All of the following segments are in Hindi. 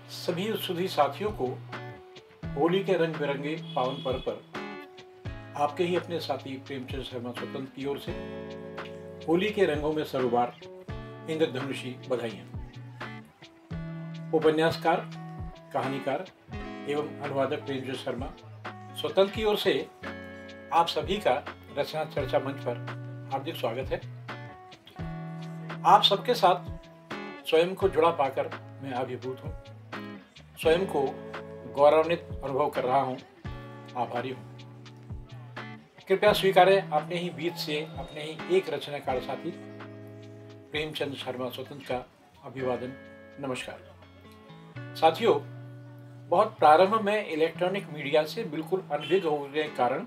सभी सुधी साथियों को होली के रंग बिरंगे पावन पर्व पर आपके ही अपने साथी प्रेमचंद शर्मा स्वतंत्र की ओर से होली के रंगों में सरोबार इंद्रधनुषी बधाइयाँ। उपन्यासकार, कहानीकार एवं अनुवादक प्रेमचंद शर्मा स्वतंत्र की ओर से आप सभी का रचना चर्चा मंच पर हार्दिक स्वागत है। आप सबके साथ स्वयं को जुड़ा पाकर मैं अभिभूत हूँ, स्वयं को गौरवान्वित अनुभव कर रहा हूँ, आभारी हूँ। कृपया स्वीकारें अपने ही बीच से अपने ही एक रचनाकार साथी प्रेमचंद शर्मा स्वतंत्र का अभिवादन, नमस्कार। साथियों, बहुत प्रारंभ में इलेक्ट्रॉनिक मीडिया से बिल्कुल अनभिज्ञ होने के कारण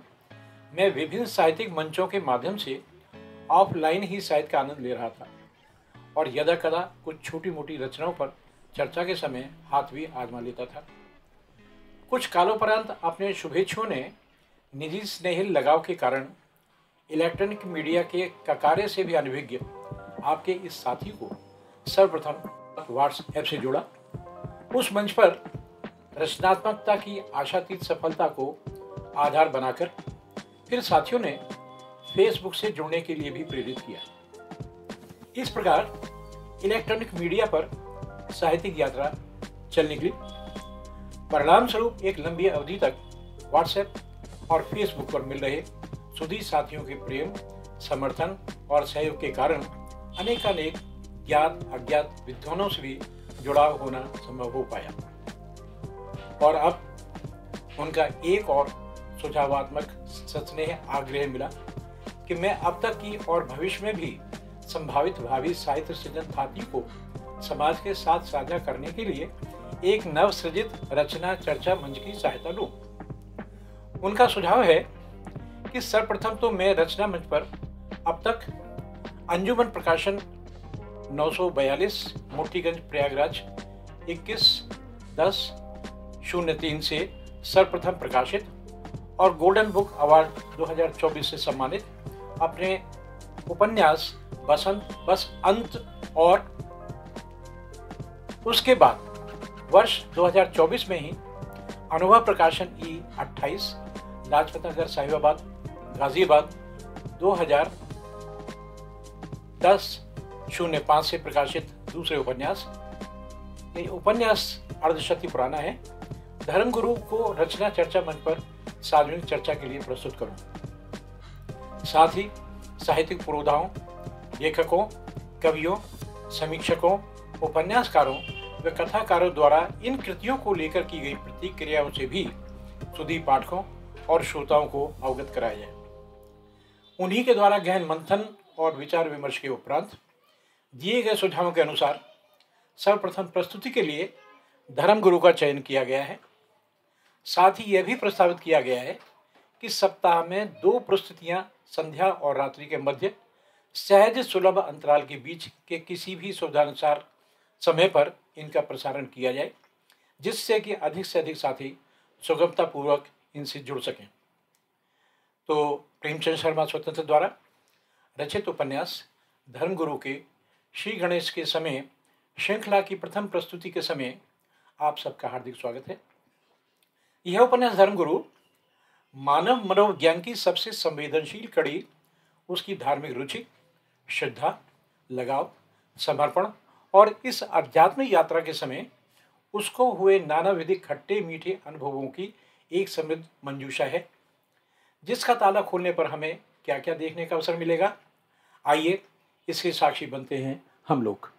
मैं विभिन्न साहित्यिक मंचों के माध्यम से ऑफलाइन ही साहित्य का आनंद ले रहा था और यदा कदा कुछ छोटी मोटी रचनाओं पर चर्चा के समय हाथ भी आजमा लेता था। कुछ कालोपरांत अपने शुभेच्छुओं ने निजी स्नेहिल लगाव के कारण इलेक्ट्रॉनिक मीडिया के कार्य से भी अनभिज्ञ आपके इस साथी को सर्वप्रथम व्हाट्सएप से जोड़ा। उस मंच पर रचनात्मकता की आशातीत सफलता को आधार बनाकर फिर साथियों ने फेसबुक से जुड़ने के लिए भी प्रेरित किया। इस प्रकार इलेक्ट्रॉनिक मीडिया पर साहित्यिक यात्रा चल निकली। परिणाम स्वरूप एक लंबी अवधि तक व्हाट्सएप और फेसबुक पर मिल रहे सुधी साथियों के प्रेम, समर्थन और सहयोग के कारण अनेकानेक ज्ञात अज्ञात विद्वानों से भी जुड़ाव होना संभव हो पाया और अब उनका एक और सुझावात्मक सस्नेह आग्रह मिला कि मैं अब तक की और भविष्य में भी संभावित भावी साहित्य सृजन साथी को समाज के साथ साझा करने के लिए एक नव सृजित रचना चर्चा मंच की सहायता लूं। उनका सुझाव है कि सर्वप्रथम तो मैं रचना मंच पर अब तक अंजुमन प्रकाशन 942 मोतीगंज प्रयागराज 21/10/03 से सर्वप्रथम प्रकाशित और गोल्डन बुक अवार्ड 2024 से सम्मानित अपने उपन्यास बसंत बस अंत और उसके बाद वर्ष 2024 में ही अनुभव प्रकाशन E28 लाजपत साहिबाबाद गाजियाबाद 2010-05 से प्रकाशित दूसरे उपन्यास। ये उपन्यास अर्धशती पुराना है। धर्मगुरु को रचना चर्चा मंच पर सार्वजनिक चर्चा के लिए प्रस्तुत करूं। साथ ही साहित्यिक पुरोधाओं, लेखकों, कवियों, समीक्षकों, उपन्यासकारों व कथाकारों द्वारा इन कृतियों को लेकर की गई प्रतिक्रियाओं से भी सुधी पाठकों और श्रोताओं को अवगत कराया जाए। उन्हीं के द्वारा गहन मंथन और विचार विमर्श के उपरांत दिए गए सुझावों के अनुसार सर्वप्रथम प्रस्तुति के लिए धर्मगुरु का चयन किया गया है। साथ ही यह भी प्रस्तावित किया गया है कि सप्ताह में 2 प्रस्तुतियां संध्या और रात्रि के मध्य सहज सुलभ अंतराल के बीच के किसी भी सुविधानुसार समय पर इनका प्रसारण किया जाए, जिससे कि अधिक से अधिक साथी सुगमतापूर्वक इनसे जुड़ सकें। तो प्रेमचंद शर्मा स्वतंत्र द्वारा रचित उपन्यास धर्मगुरु के श्री गणेश के समय श्रृंखला की प्रथम प्रस्तुति के समय आप सबका हार्दिक स्वागत है। यह उपन्यास धर्मगुरु मानव मनोविज्ञान की सबसे संवेदनशील कड़ी उसकी धार्मिक रुचि, श्रद्धा, लगाव, समर्पण और इस आध्यात्मिक यात्रा के समय उसको हुए नानाविध खट्टे मीठे अनुभवों की एक समृद्ध मंजूषा है, जिसका ताला खोलने पर हमें क्या क्या देखने का अवसर मिलेगा। आइए इसके साक्षी बनते हैं हम लोग।